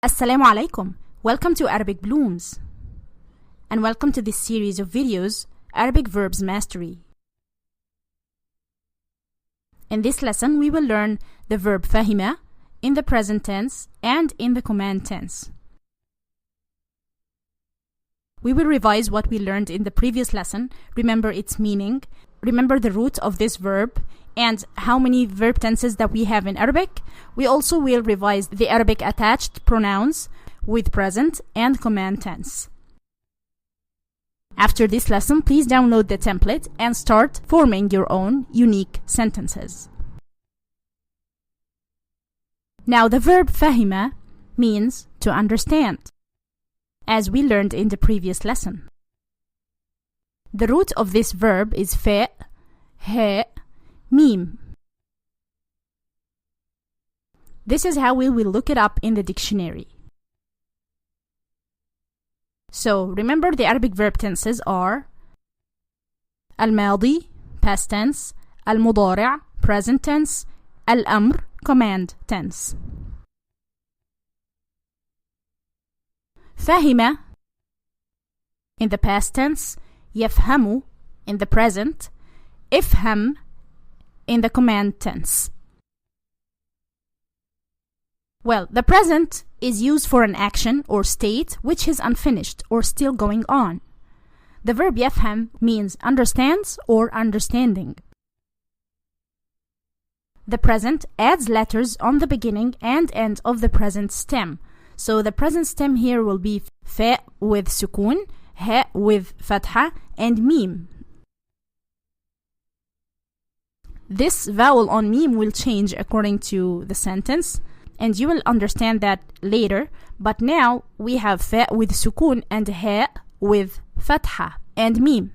Assalamu alaikum. Welcome to Arabic Blooms. And welcome to this series of videos, Arabic Verbs Mastery. In this lesson, we will learn the verb fahima in the present tense and in the command tense. We will revise what we learned in the previous lesson, remember its meaning, remember the root of this verb, and how many verb tenses that we have in Arabic. We also will revise the Arabic attached pronouns with present and command tense. After this lesson, please download the template and start forming your own unique sentences. Now, the verb fahima means to understand, as we learned in the previous lesson. The root of this verb is fa, ha, mim. This is how we will look it up in the dictionary. So, remember the Arabic verb tenses are al-madi, past tense, al-mudari', present tense, al-amr, command tense. Fahima in the past tense, yafhamu in the present, ifham in the command tense. Well, the present is used for an action or state which is unfinished or still going on. The verb yafham means understands or understanding. The present adds letters on the beginning and end of the present stem. So the present stem here will be fa with sukun, ha with fatha, and mim. This vowel on mim will change according to the sentence, and you will understand that later. But now we have fa with sukun and ha with fatha and mim.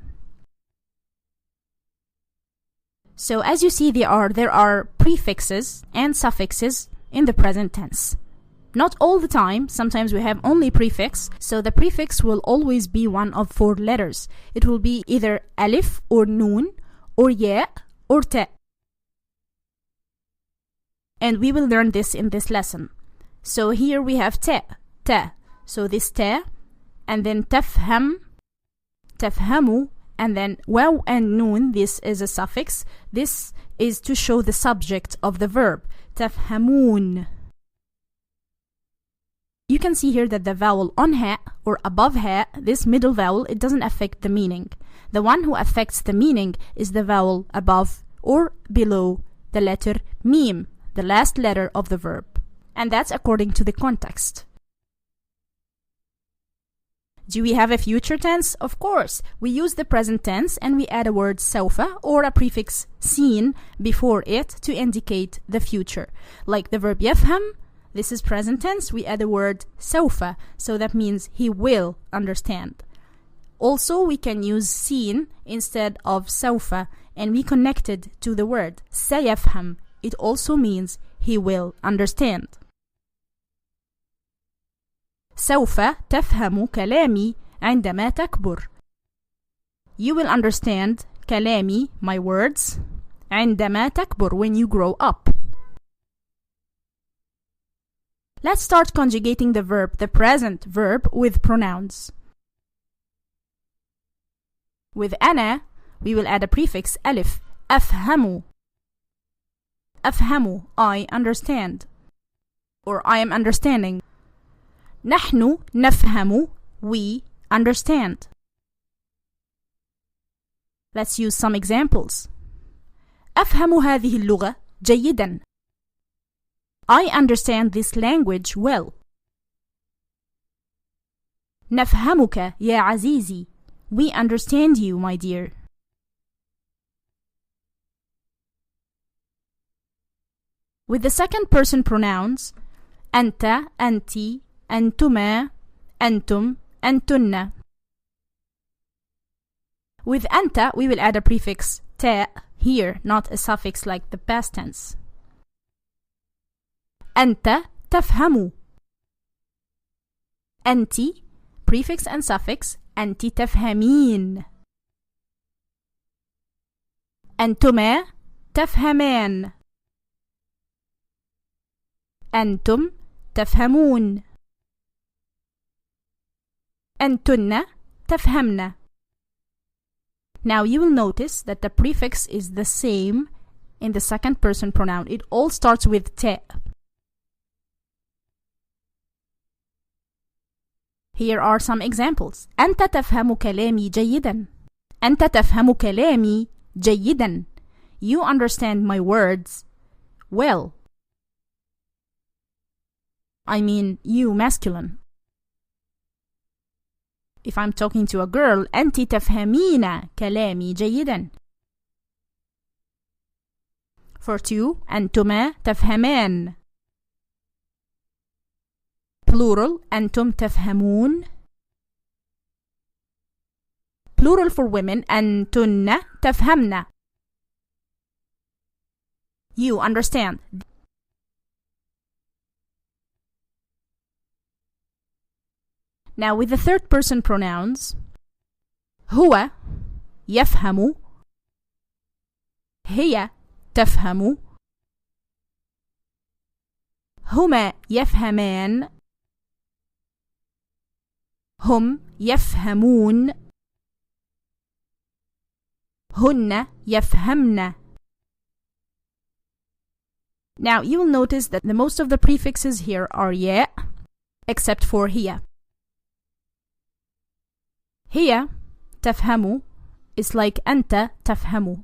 So as you see, there are prefixes and suffixes in the present tense. Not all the time, sometimes we have only prefix, so the prefix will always be one of 4 letters. It will be either alif or noon or ya or ta. And we will learn this in this lesson. So here we have ta. So this ta, and then tafham, tafhamu, and then waw and noon, this is a suffix. This is to show the subject of the verb, tafhamun. You can see here that the vowel on ha or above ha, this middle vowel, it doesn't affect the meaning. The one who affects the meaning is the vowel above or below the letter mim, the last letter of the verb. And that's according to the context. Do we have a future tense? Of course. We use the present tense and we add a word sawfa or a prefix sin before it to indicate the future. Like the verb yafham, this is present tense, we add the word sawfa, so that means he will understand. Also, we can use sin instead of sawfa, and we connect it to the word sayafham. It also means he will understand. سوف تفهم كلامي عندما تكبر. You will understand كلامي, my words, عندما تكبر, when you grow up. Let's start conjugating the verb, the present verb, with pronouns. With أنا, we will add a prefix ألف, أفهم. أفهم, I understand, or I am understanding. نحن نفهم, we understand. Let's use some examples. أفهم هذه اللغة جيدا. I understand this language well. نفهمك يا عزيزي. We understand you, my dear. With the second person pronouns, أنت, أنتِ, أنتما, أنتم, أنتن. With أنت, we will add a prefix ta here, not a suffix like the past tense. أنت تفهم. أنتِ, prefix and suffix, أنتِ تفهمين. أنتما تفهمان. أنتم تفهمون. أنتن تفهمن. Now you will notice that the prefix is the same in the second person pronoun. It all starts with te. Here are some examples. أنت تفهم كلامي جيدا. أنت تفهم كلامي جيدا. You understand my words well. I mean you masculine. If I'm talking to a girl, أنت تفهمين كلامي جيدا. For two, أنتما تفهمان. Plural, أنتم تفهمون. Plural for women, أنتن تفهمن. You understand. Now with the third person pronouns, هو يفهم. هي تفهم. هما يفهمان. هم يفهمون. هن يفهمن. Now you will notice that the most of the prefixes here are ياء except for هي. هي تفهم is like أنت تفهم.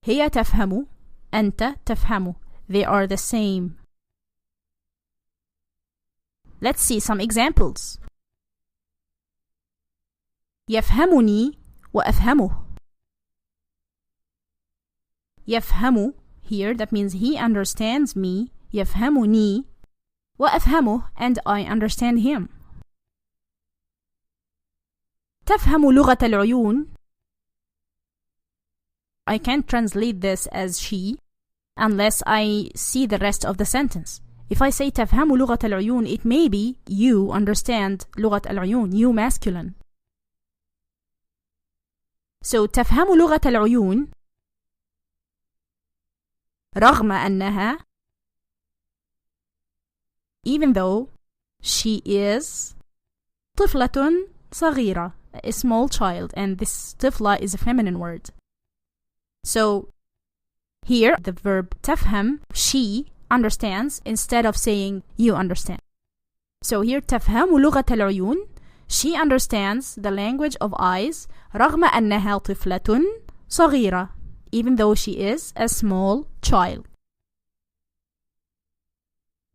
هي تفهم. أنت تفهم. They are the same. Let's see some examples. يفهمني وأفهمه. يفهم here, that means he understands me. يفهمني وأفهمه, and I understand him. تفهم لغة العيون. I can't translate this as she unless I see the rest of the sentence. If I say تفهم لغة العيون, it may be you understand لغة العيون, you masculine. So تفهم لغة العيون رغم أنها, even though she is طفلة صغيرة, a small child, and this طفلة is a feminine word. So here the verb تفهم, she understands instead of saying you understand. So here تفهم لغة العيون, she understands the language of eyes رغم أنها طفلة صغيرة, even though she is a small child.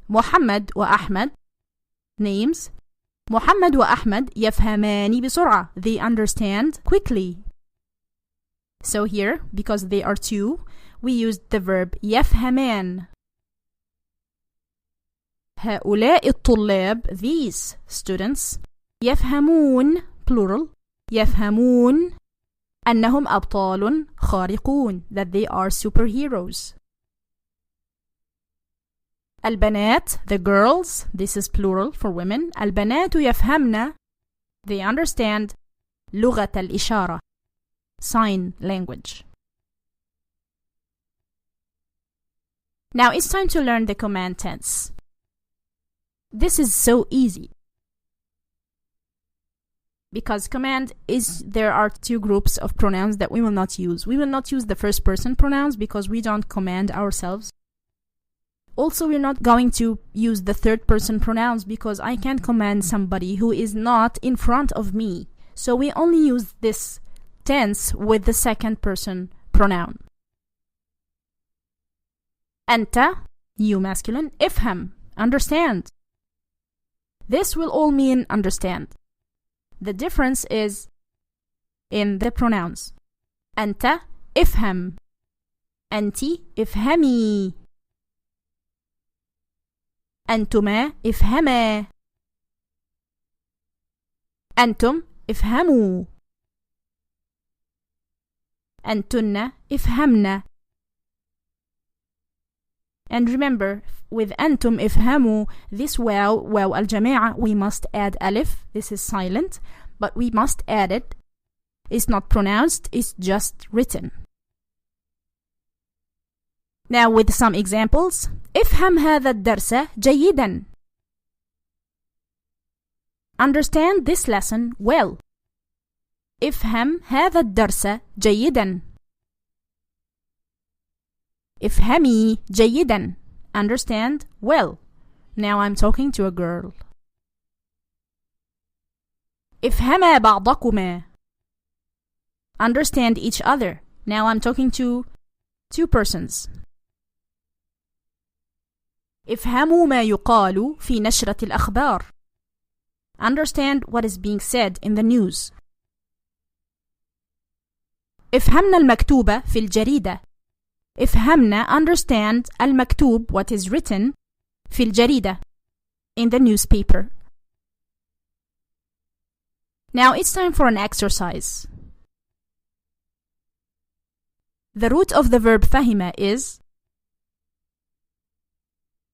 محمد وأحمد, names. محمد وأحمد يفهمان بسرعة. They understand quickly. So here, because they are two, we use the verb يفهمان. هؤلاء الطلاب, these students, يفهمون, plural, يفهمون أنهم أبطال خارقون, that they are superheroes. البنات, the girls, this is plural for women. البنات يفهمن, they understand لغة الإشارة, sign language. Now it's time to learn the command tense. This is so easy. Because command is, there are two groups of pronouns that we will not use. We will not use the first person pronouns because we don't command ourselves. Also, we're not going to use the third person pronouns because I can't command somebody who is not in front of me. So we only use this tense with the second person pronoun. أنت, you masculine, افهم, understand. This will all mean understand. The difference is in the pronouns. أنت افهم. أنتِ افهمي. أنتما افهما. أنتم افهموا. أنتن افهمن. And remember, with أنتم افهموا, this واو الجماعة, we must add ألف. This is silent, but we must add it. It's not pronounced, it's just written. Now with some examples. افهم هذا الدرس جيدا. Understand this lesson well. افهم هذا الدرس جيدا. افهمي جيدا. Understand well. Now I'm talking to a girl. افهما بعضكما. Understand each other. Now I'm talking to two persons. افهموا ما يقال في نشرة الأخبار. Understand what is being said in the news. افهمنا المكتوب في الجريدة. افهمنا understand المكتوب what is written في الجريدة in the newspaper. Now it's time for an exercise. The root of the verb فهم is,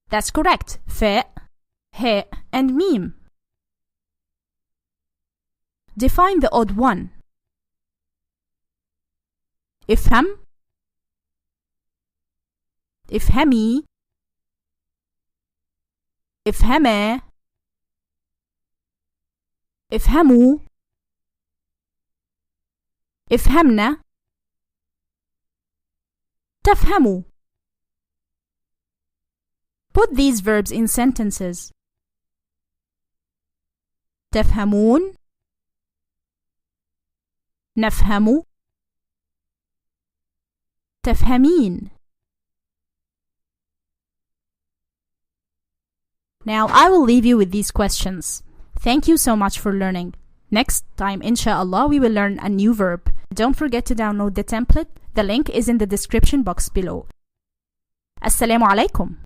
that's correct, فاء, هاء and ميم. Define the odd one. افهم, افهمي, افهما, افهموا, افهمنا, تفهموا. Put these verbs in sentences. تفهمون, نفهم, تفهمين. Now I will leave you with these questions. Thank you so much for learning. Next time, inshallah, we will learn a new verb. Don't forget to download the template. The link is in the description box below. Assalamu alaikum.